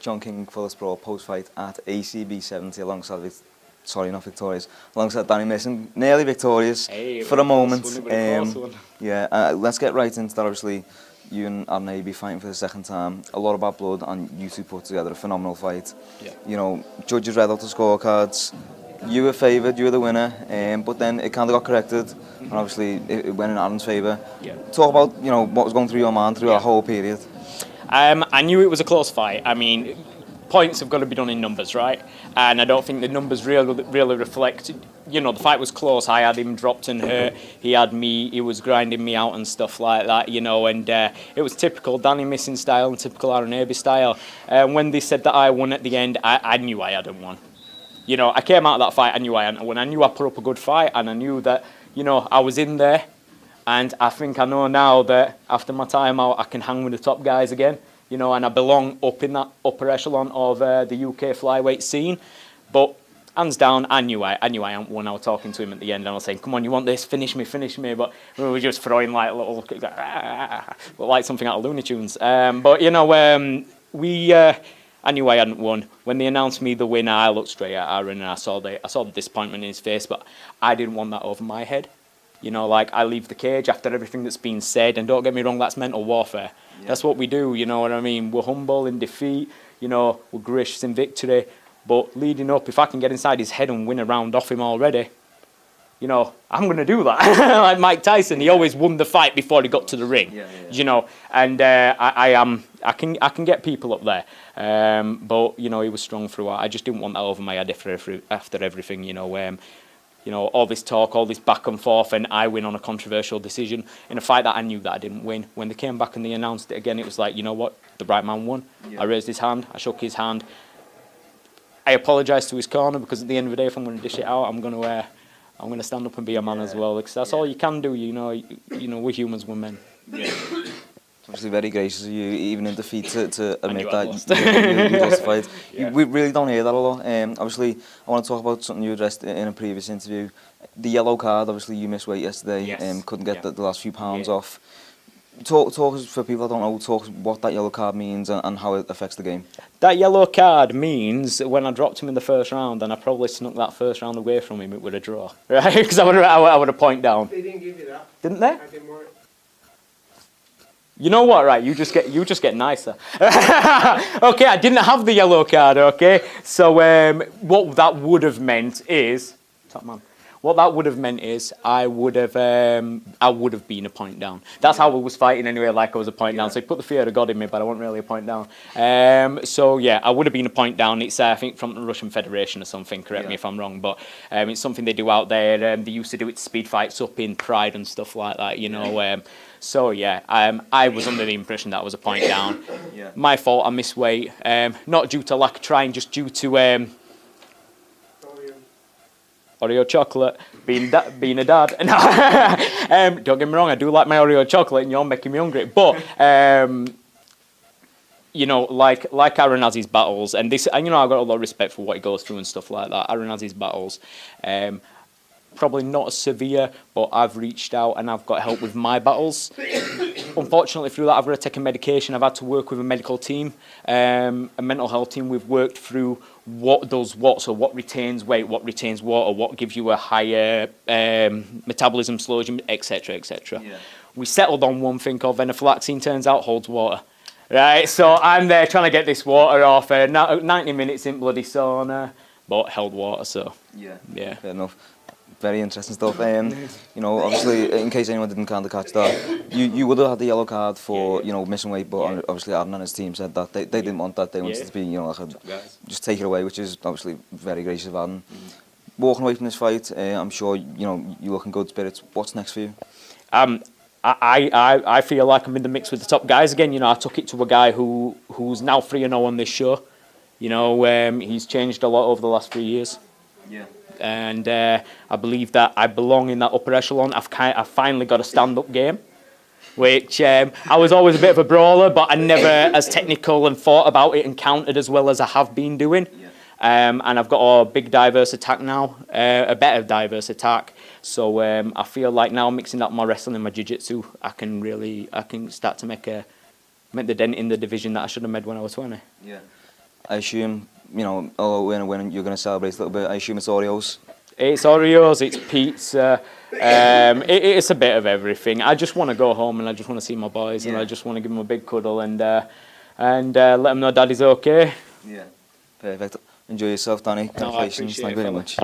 John King for the Sprawl post-fight at ACB 70 alongside, not victorious, alongside Danny Missin. Nearly victorious for a moment. Let's get right into that. Obviously, you and Aaron Aby fighting for the second time. A lot of bad blood, and you two put together a phenomenal fight. Yeah. You know, judges read out the scorecards. You were favoured, you were the winner, but then it kind of got corrected, and obviously it went in Aaron's favour. Yeah. Talk about, you know, what was going through your mind through that whole period. I knew it was a close fight. I mean, points have got to be done in numbers, right? And I don't think the numbers really reflect. You know, the fight was close. I had him dropped and hurt. He had me. He was grinding me out and stuff like that. You know, and it was typical Danny Missin style and typical Aaron Aby style. When they said that I won at the end, I knew I hadn't won. You know, I came out of that fight. I knew I hadn't won. I knew I put up a good fight, and I knew that, you know, I was in there. And I think I know now that after my time out, I can hang with the top guys again. You know, and I belong up in that upper echelon of the UK flyweight scene. But hands down, I knew I hadn't won. I was talking to him at the end, and I was saying, "Come on, you want this? Finish me." But we were just throwing like little, like something out of Looney Tunes. But you know, I knew I hadn't won. When they announced me the winner, I looked straight at Aaron and I saw the disappointment in his face. But I didn't want that over my head. You know, like, I leave the cage after everything that's been said, and don't get me wrong, that's mental warfare. Yeah. That's what we do, you know what I mean? We're humble in defeat, you know, we're gracious in victory, but leading up, if I can get inside his head and win a round off him already, you know, I'm going to do that. Like Mike Tyson, he always won the fight before he got to the ring, you know, and I can get people up there, but, you know, he was strong throughout. I just didn't want that over my head after everything, you know, all this talk, all this back and forth, and I win on a controversial decision in a fight that I knew that I didn't win. When they came back and they announced it again, it was like, you know what, the right man won. Yeah. I raised his hand, I shook his hand. I apologised to his corner, because at the end of the day, if I'm going to dish it out, I'm going to stand up and be a man as well, because that's all you can do. You know, we're humans, we're men. Yeah. Obviously very gracious of you, even in defeat, to admit that you lost the fight. Yeah. We really don't hear that a lot. Obviously, I want to talk about something you addressed in a previous interview. The yellow card, obviously you missed weight yesterday, yes. Couldn't get the last few pounds off. Talk us, for people that don't know, talk what that yellow card means and how it affects the game. That yellow card means when I dropped him in the first round, and I probably snuck that first round away from him, it would have draw, right? Because I would have point down. They didn't give you that. Didn't they? You know what, right? You just get nicer. Okay, I didn't have the yellow card, okay? So what that would have meant is, top man, what that would have meant is I would have been a point down. That's how I was fighting anyway, like I was a point down. So he put the fear of God in me, but I wasn't really a point down. So yeah, I would have been a point down. It's I think from the Russian Federation or something. Correct me if I'm wrong, but it's something they do out there. They used to do it to speed fights up in Pride and stuff like that, you know. So yeah, I was under the impression that I was a point down. Yeah. My fault, I missed weight. Not due to lack of trying, just due to Oreo chocolate, being a dad. Don't get me wrong, I do like my Oreo chocolate, and you're making me hungry. But you know, like Aaron has his battles, and this, and you know, I've got a lot of respect for what he goes through and stuff like that. Aaron has his battles. Probably not as severe, but I've reached out and I've got help with my battles. Unfortunately, through that, I've got to take a medication. I've had to work with a medical team, a mental health team. We've worked through what does what, so what retains weight, what retains water, what gives you a higher metabolism, slows you, etc., etc. Yeah. We settled on one thing called venlafaxine, turns out holds water. Right, so I'm there trying to get this water off. 90 minutes in bloody sauna, but held water, so yeah. Fair enough. Very interesting stuff. You know, obviously, in case anyone didn't kind of catch that, you would have had the yellow card for you know, missing weight, but obviously Aaron and his team said that they didn't want that. They wanted to be, you know, like just take it away, which is obviously very gracious of Aaron. Walking away from this fight, I'm sure you know you look in good spirits. What's next for you? I feel like I'm in the mix with the top guys again. You know, I took it to a guy who's now 3-0 on this show. You know, he's changed a lot over the last 3 years. Yeah. And I believe that I belong in that upper echelon. I've finally got a stand-up game, which I was always a bit of a brawler, but I never as technical and thought about it and countered as well as I have been doing. Yeah. And I've got a big diverse attack now, a better diverse attack. So I feel like now mixing up my wrestling and my jiu-jitsu, I can start to make the dent in the division that I should have made when I was 20. Yeah. I assume, you know, although we're winning, you're going to celebrate a little bit. I assume it's Oreos. It's Oreos, it's pizza, it's a bit of everything. I just want to go home and I just want to see my boys and I just want to give them a big cuddle and let them know Daddy's okay. Yeah, perfect. Enjoy yourself, Danny. Congratulations. Thank you very much.